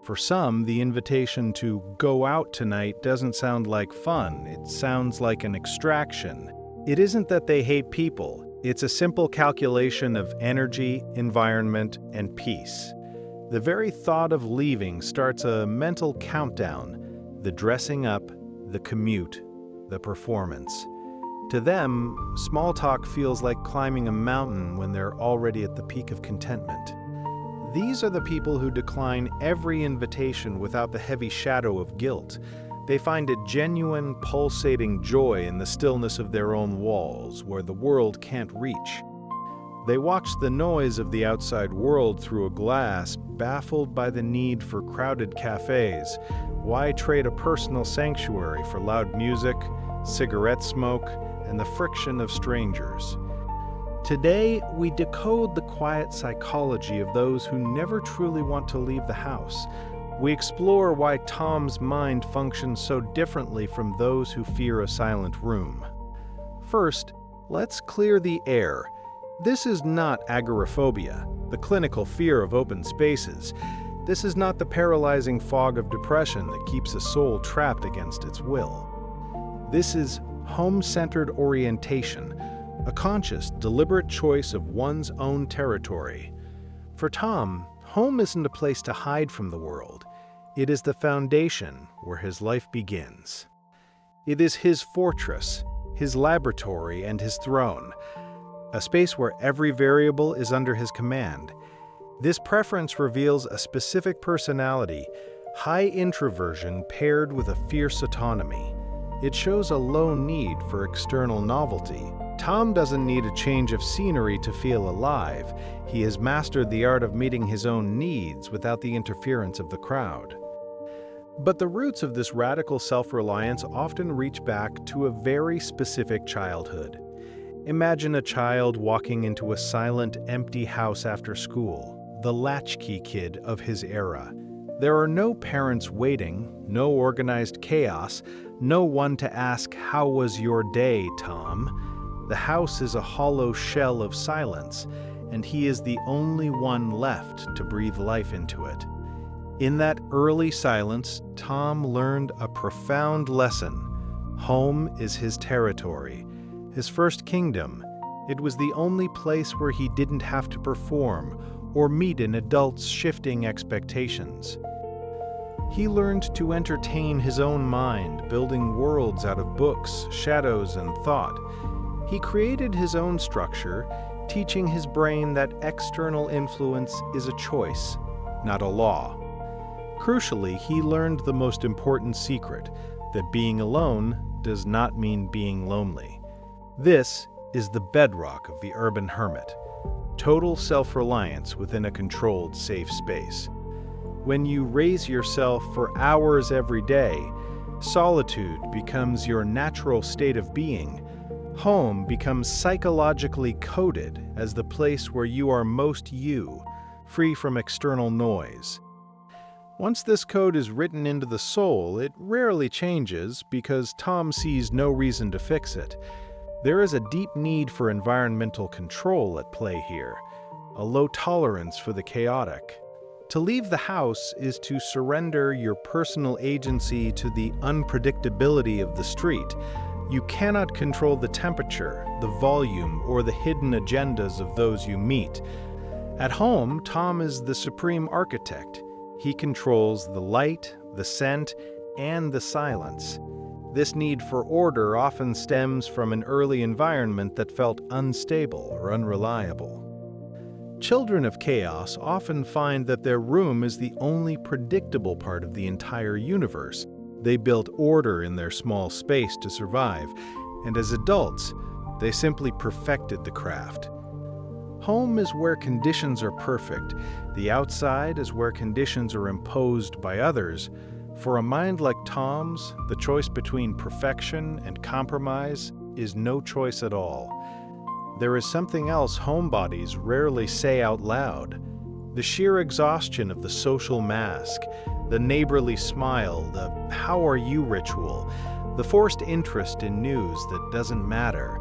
For some, the invitation to go out tonight doesn't sound like fun, it sounds like an extraction. It isn't that they hate people, it's a simple calculation of energy, environment, and peace. The very thought of leaving starts a mental countdown, the dressing up, the commute, the performance. To them, small talk feels like climbing a mountain when they're already at the peak of contentment. These are the people who decline every invitation without the heavy shadow of guilt. They find a genuine, pulsating joy in the stillness of their own walls, where the world can't reach. They watch the noise of the outside world through a glass, baffled by the need for crowded cafes. Why trade a personal sanctuary for loud music, cigarette smoke, and the friction of strangers? Today, we decode the quiet psychology of those who never truly want to leave the house. We explore why Tom's mind functions so differently from those who fear a silent room. First, let's clear the air. This is not agoraphobia, the clinical fear of open spaces. This is not the paralyzing fog of depression that keeps a soul trapped against its will. This is home-centered orientation, a conscious, deliberate choice of one's own territory. For Tom, home isn't a place to hide from the world. It is the foundation where his life begins. It is his fortress, his laboratory, and his throne, a space where every variable is under his command. This preference reveals a specific personality, high introversion paired with a fierce autonomy. It shows a low need for external novelty. Tom doesn't need a change of scenery to feel alive. He has mastered the art of meeting his own needs without the interference of the crowd. But the roots of this radical self-reliance often reach back to a very specific childhood. Imagine a child walking into a silent, empty house after school, the Latchkey kid of his era. There are no parents waiting, no organized chaos, no one to ask, "How was your day, Tom?" The house is a hollow shell of silence, and he is the only one left to breathe life into it. In that early silence, Tom learned a profound lesson. Home is his territory, his first kingdom. It was the only place where he didn't have to perform or meet an adult's shifting expectations. He learned to entertain his own mind, building worlds out of books, shadows, and thought. He created his own structure, teaching his brain that external influence is a choice, not a law. Crucially, he learned the most important secret, that being alone does not mean being lonely. This is the bedrock of the urban hermit, total self-reliance within a controlled, safe space. When you raise yourself for hours every day, solitude becomes your natural state of being. Home becomes psychologically coded as the place where you are most you, free from external noise. Once this code is written into the soul, it rarely changes because Tom sees no reason to fix it. There is a deep need for environmental control at play here, a low tolerance for the chaotic. To leave the house is to surrender your personal agency to the unpredictability of the street. You cannot control the temperature, the volume, or the hidden agendas of those you meet. At home, Tom is the supreme architect. He controls the light, the scent, and the silence. This need for order often stems from an early environment that felt unstable or unreliable. Children of chaos often find that their room is the only predictable part of the entire universe. They built order in their small space to survive, and as adults, they simply perfected the craft. Home is where conditions are perfect. The outside is where conditions are imposed by others. For a mind like Tom's, the choice between perfection and compromise is no choice at all. There is something else homebodies rarely say out loud. The sheer exhaustion of the social mask, the neighborly smile, the "how are you" ritual, the forced interest in news that doesn't matter.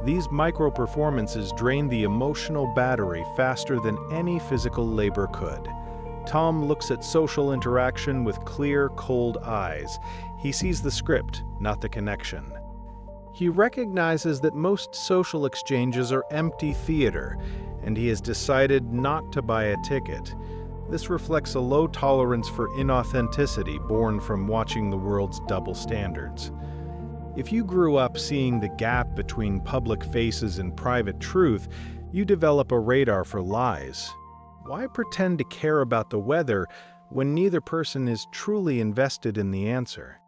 These micro-performances drain the emotional battery faster than any physical labor could. Tom looks at social interaction with clear, cold eyes. He sees the script, not the connection. He recognizes that most social exchanges are empty theater, and he has decided not to buy a ticket. This reflects a low tolerance for inauthenticity born from watching the world's double standards. If you grew up seeing the gap between public faces and private truth, you develop a radar for lies. Why pretend to care about the weather when neither person is truly invested in the answer?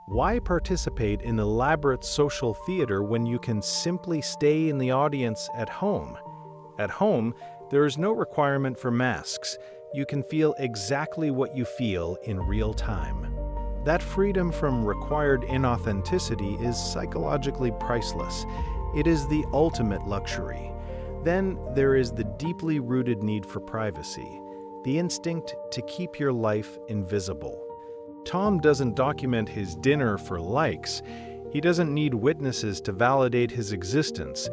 Why participate in elaborate social theater when you can simply stay in the audience at home? At home, there is no requirement for masks. You can feel exactly what you feel in real time. That freedom from required inauthenticity is psychologically priceless. It is the ultimate luxury. Then there is the deeply rooted need for privacy, the instinct to keep your life invisible. Tom doesn't document his dinner for likes. He doesn't need witnesses to validate his existence.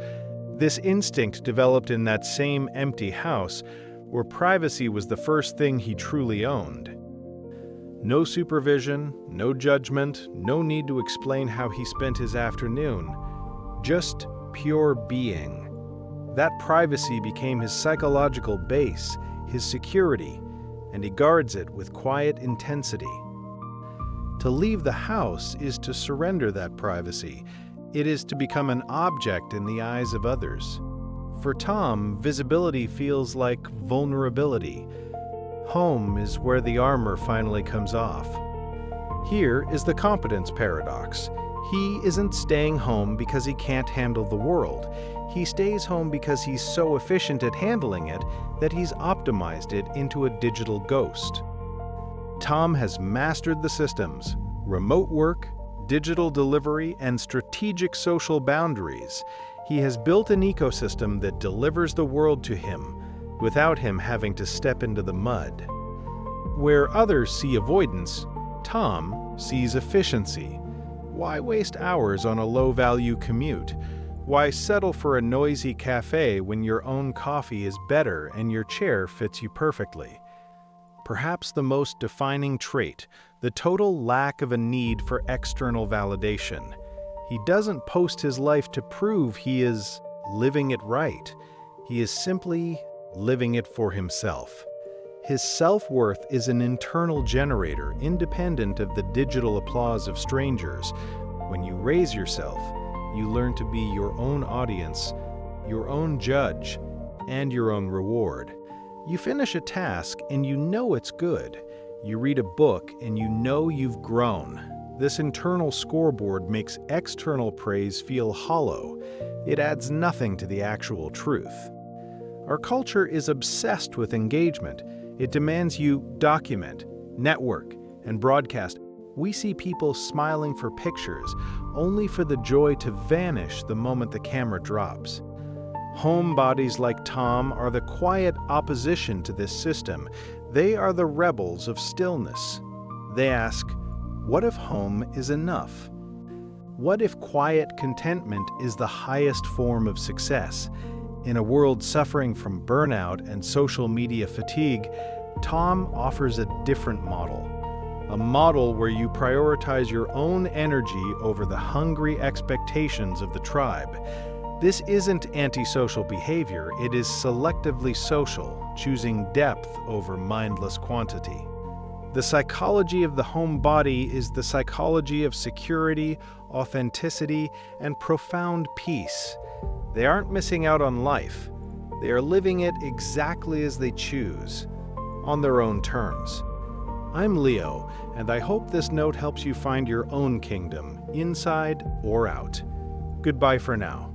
This instinct developed in that same empty house where privacy was the first thing he truly owned. No supervision, no judgment, no need to explain how he spent his afternoon. Just pure being. That privacy became his psychological base, his security, and he guards it with quiet intensity. To leave the house is to surrender that privacy. It is to become an object in the eyes of others. For Tom, visibility feels like vulnerability. Home is where the armor finally comes off. Here is the competence paradox. He isn't staying home because he can't handle the world. He stays home because he's so efficient at handling it that he's optimized it into a digital ghost. Tom has mastered the systems: remote work, digital delivery, and strategic social boundaries. He has built an ecosystem that delivers the world to him without him having to step into the mud. Where others see avoidance, Tom sees efficiency. Why waste hours on a low-value commute? Why settle for a noisy cafe when your own coffee is better and your chair fits you perfectly? Perhaps the most defining trait, the total lack of a need for external validation. He doesn't post his life to prove he is living it right. He is simply living it for himself. His self-worth is an internal generator, independent of the digital applause of strangers. When you raise yourself, you learn to be your own audience, your own judge, and your own reward. You finish a task and you know it's good. You read a book and you know you've grown. This internal scoreboard makes external praise feel hollow. It adds nothing to the actual truth. Our culture is obsessed with engagement. It demands you document, network, and broadcast. We see people smiling for pictures, only for the joy to vanish the moment the camera drops. Homebodies like Tom are the quiet opposition to this system. They are the rebels of stillness. They ask, what if home is enough? What if quiet contentment is the highest form of success? In a world suffering from burnout and social media fatigue, Tom offers a different model. A model where you prioritize your own energy over the hungry expectations of the tribe. This isn't antisocial behavior, it is selectively social, choosing depth over mindless quantity. The psychology of the homebody is the psychology of security, authenticity, and profound peace. They aren't missing out on life. They are living it exactly as they choose, on their own terms. I'm Leo, and I hope this note helps you find your own kingdom, inside or out. Goodbye for now.